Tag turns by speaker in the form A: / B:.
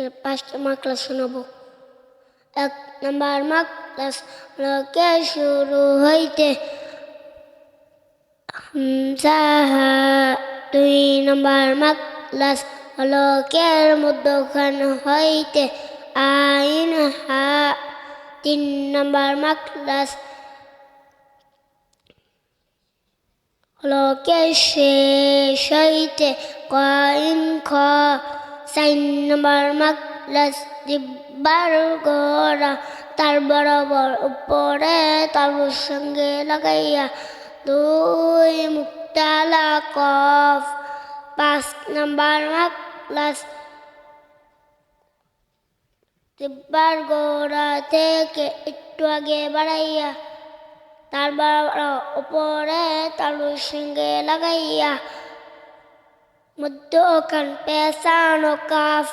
A: এর 5টা মাকলাস শোনাবো। 1 নাম্বার মাকলাস হলো কে শুরু হইতে হামজা হা। 2 নাম্বার মাকলাস হলো কের মধ্যখান হইতে আইন হা। 3 নাম্বার মাকলাস হলো কে শেষ হইতে কইন খ। 4 নাম্বার মাকলাস জিব্বার গোড়া তার বরাবর উপরে তালুর সঙ্গে লাগাইয়া 2 মুক্তালা কফ। 5 নাম্বার মাকলাস জিব্বার গোড়া থেকে একটু আগে বাড়াইয়া তারপর উপরে তালুর সঙ্গে লাগাইয়া মধ্যখান পেছানো কাফ।